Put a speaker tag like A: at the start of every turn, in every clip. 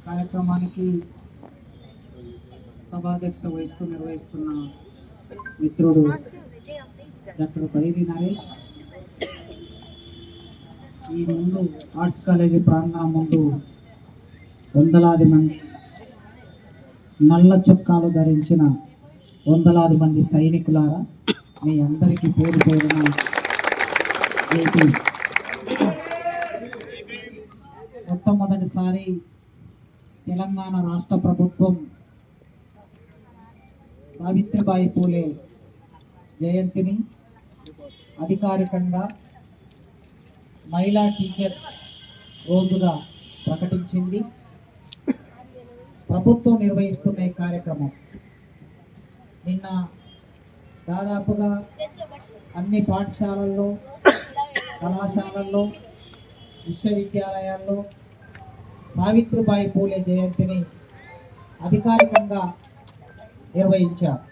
A: కార్యక్రమానికి సభాధ్యక్షత వహిస్తూ నిర్వహిస్తున్న మిత్రుడు డాక్టర్ పైవి నరేష్, ఈ ముందు ఆర్ట్స్ కాలేజీ ప్రాంగణం ముందు వందలాది మంది నల్ల చొక్కాలు ధరించిన వందలాది మంది సైనికులారా, మీ అందరికీ పేరు పేరున మొట్టమొదటిసారి తెలంగాణ రాష్ట్ర ప్రభుత్వం సావిత్రిబాయి పూలే జయంతిని అధికారికంగా మహిళా టీచర్స్ రోజుగా ప్రకటించింది. ప్రభుత్వం నిర్వహిస్తున్న ఈ కార్యక్రమం నిన్న దాదాపుగా అన్ని పాఠశాలల్లో, కళాశాలల్లో, విశ్వవిద్యాలయాల్లో సావిత్రిబాయి పూలే జయంతిని అధికారికంగా నిర్వహించారు.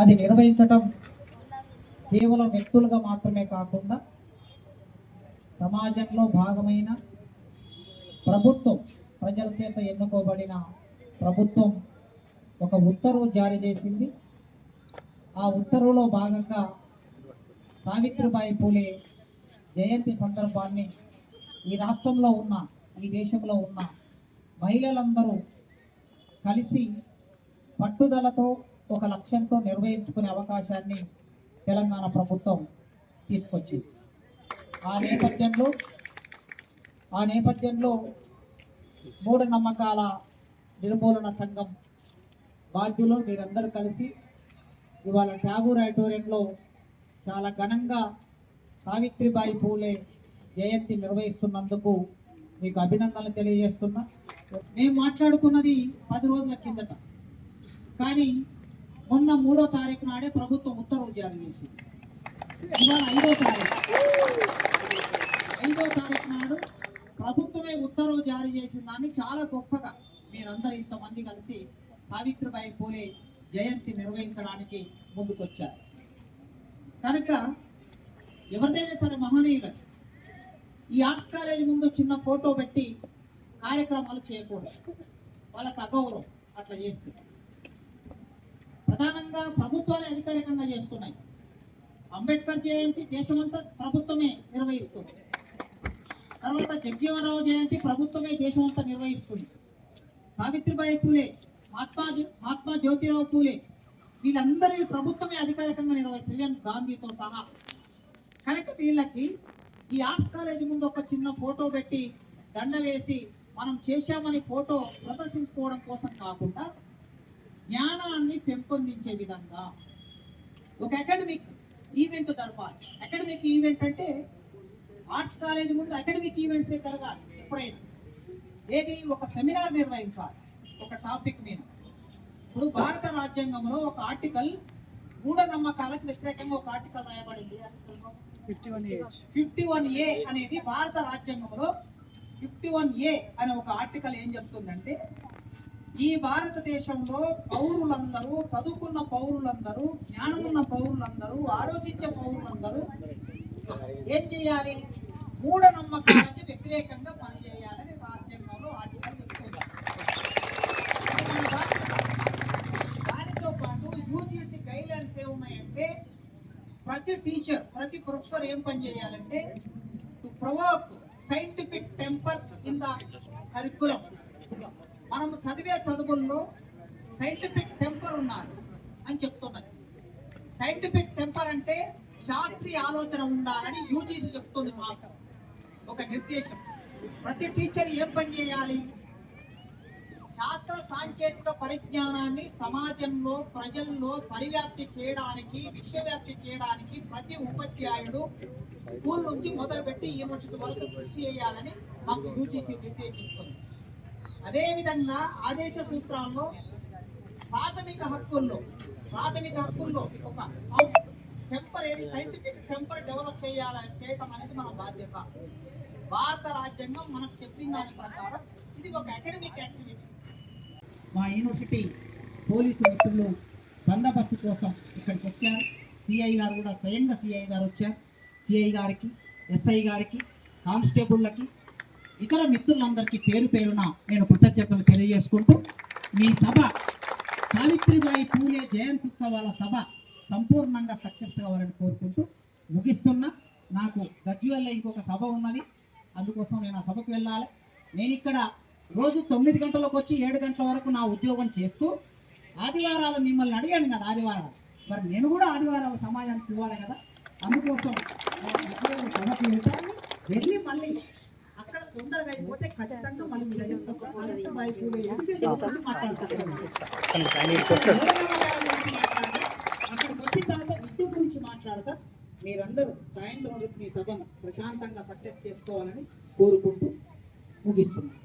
A: అది నిర్వహించటం కేవలం వ్యక్తులుగా మాత్రమే కాకుండా సమాజంలో భాగమైన ప్రభుత్వం, ప్రజల చేత ఎన్నుకోబడిన ప్రభుత్వం ఒక ఉత్తర్వు జారీ చేసింది. ఆ ఉత్తర్వులో భాగంగా సావిత్రిబాయి పూలే జయంతి సందర్భాన్ని ఈ రాష్ట్రంలో ఉన్న, ఈ దేశంలో ఉన్న మహిళలందరూ కలిసి పట్టుదలతో ఒక లక్ష్యంతో నిర్వహించుకునే అవకాశాన్ని తెలంగాణ ప్రభుత్వం తీసుకొచ్చింది. ఆ నేపథ్యంలో మూఢనమ్మకాల నిర్మూలన సంఘం బాధ్యులు మీరందరూ కలిసి ఇవాళ ఠాగూర్ ఆడిటోరియంలో చాలా ఘనంగా సావిత్రిబాయి పూలే జయంతి నిర్వహిస్తున్నందుకు మీకు అభినందనలు తెలియజేస్తున్నా. మేము మాట్లాడుకున్నది 10 రోజుల కిందట, కానీ మొన్న 3వ తారీఖు నాడే ప్రభుత్వం ఉత్తర్వులు జారీ చేసింది. ఇవాళ 5వ తారీఖు నాడు ప్రభుత్వమే ఉత్తర్వులు జారీ చేసిన దాన్ని చాలా గొప్పగా మీరందరూ ఇంతమంది కలిసి సావిత్రిబాయి పూలే జయంతి నిర్వహించడానికి ముందుకొచ్చారు. కనుక ఎవరిదైనా సరే మహనీయులు ఈ ఆర్ట్స్ కాలేజీ ముందు చిన్న ఫోటో పెట్టి కార్యక్రమాలు చేయకూడదు, వాళ్ళకి అగౌరవం. అట్లా చేస్తే ప్రధానంగా ప్రభుత్వాలే అధికారికంగా చేస్తున్నాయి. అంబేద్కర్ జయంతి దేశమంతా ప్రభుత్వమే నిర్వహిస్తుంది. తర్వాత జగజీవనరావు జయంతి ప్రభుత్వమే దేశమంతా నిర్వహిస్తుంది. సావిత్రిబాయి పూలే, మహాత్మా జ్యోతిరావు పూలే వీళ్ళందరూ ప్రభుత్వమే అధికారికంగా నిర్వహిస్తుంది, ఈవెన్ గాంధీతో సహా. కనుక వీళ్ళకి ఈ ఆర్ట్స్ కాలేజీ ముందు ఒక చిన్న ఫోటో పెట్టి దండ వేసి మనం చేశామని ఫోటో ప్రదర్శించుకోవడం కోసం కాకుండా జ్ఞానాన్ని పెంపొందించే విధంగా ఒక అకాడమిక్ ఈవెంట్ జరపాలి. అకాడమిక్ ఈవెంట్ అంటే ఆర్ట్స్ కాలేజీ ముందు అకాడమిక్ ఈవెంట్సే జరగాలి. ఎప్పుడైనా ఏది ఒక సెమినార్ నిర్వహించాలి ఒక టాపిక్ మీద. ఇప్పుడు భారత రాజ్యాంగంలో ఒక ఆర్టికల్ మూఢనమ్మకాలకు వ్యతిరేకంగా ఒక ఆర్టికల్ రాయబడింది. 51A అనేది భారత రాజ్యాంగంలో 51A అనే ఒక ఆర్టికల్ ఏం చెప్తుందంటే, ఈ భారతదేశంలో పౌరులందరూ, చదువుకున్న పౌరులందరూ, జ్ఞానమున్న పౌరులందరూ, ఆలోచించే పౌరులందరూ ఏం చేయాలి? మూఢనమ్మకాలకి వ్యతిరేకంగా పనిచేయాలని రాజ్యాంగంలో ఆర్టికల్ చెప్తుంది. దానితో పాటు యూజీసీ గైడ్లైన్స్ ఏమున్నాయంటే, ప్రతి టీచర్, ప్రతి ప్రొఫెసర్ ఏం పని చేయాలంటే to provoke scientific temper in the curriculum. మనం చదివే చదువుల్లో సైంటిఫిక్ టెంపర్ ఉండాలి అని చెప్తున్నది. సైంటిఫిక్ టెంపర్ అంటే శాస్త్రీయ ఆలోచన ఉండాలని యూజీసీ చెప్తుంది. మాకు ఒక నిర్దేశం. ప్రతి టీచర్ ఏం పని చేయాలి? శాస్త్ర సాంకేతిక పరిజ్ఞానాన్ని సమాజంలో, ప్రజల్లో పరివ్యాప్తి చేయడానికి, విశ్వవ్యాప్తి చేయడానికి ప్రతి ఉపాధ్యాయుడు స్కూల్ నుంచి మొదలుపెట్టి యూనివర్సిటీ వరకు కృషి చేయాలని మాకు యూజీసీ నిర్దేశిస్తుంది. అదేవిధంగా ఆదేశ సూత్రాల్లో ప్రాథమిక హక్కుల్లో ఒక టెంపరీ సైంటిఫిక్ టెంపర్ డెవలప్ చేయటం అనేది మన బాధ్యత. భారత రాజ్యాంగం మనకు చెప్పిన దాని ప్రకారం ఇది ఒక అకాడమిక్ యాక్టివిటీ. మా యూనివర్సిటీ పోలీసు మిత్రులు బందోబస్తు కోసం ఇక్కడికి వచ్చారు. సిఐ గారు కూడా స్వయంగా సిఐ గారు వచ్చారు. సిఐ గారికి, ఎస్ఐ గారికి, కానిస్టేబుళ్ళకి, ఇతర మిత్రులందరికీ పేరు పేరున నేను కృతజ్ఞతలు తెలియజేసుకుంటూ మీ సభ సావిత్రిబాయి పూలే జయంత్యుత్సవాల సభ సంపూర్ణంగా సక్సెస్ కావాలని కోరుకుంటూ ముగిస్తున్నా. నాకు గజ్వేల్లో ఇంకొక సభ ఉన్నది, అందుకోసం నేను ఆ సభకు వెళ్ళాలి. నేను ఇక్కడ రోజు 9 గంటలకు వచ్చి 7 గంటల వరకు నా ఉద్యోగం చేస్తూ ఆదివారాలు మిమ్మల్ని అడిగాను కదా, ఆదివారాలు మరి నేను కూడా ఆదివారాలు సమాజానికి ఇవ్వాలి కదా. అందుకోసం నేను సభకు వెళ్తాను. వెళ్ళి మళ్ళీ అక్కడ తొందరగా అయిపోతే ఖచ్చితంగా మళ్ళీ సావిత్రిబాయి పూలే మాట్లాడతాను. అక్కడికి వచ్చిన తర్వాత విద్య గురించి మాట్లాడతా. మీరందరూ సాయంత్రం వరకు మీ సభను ప్రశాంతంగా సక్సెస్ చేసుకోవాలని కోరుకుంటూ ముగిస్తున్నాను.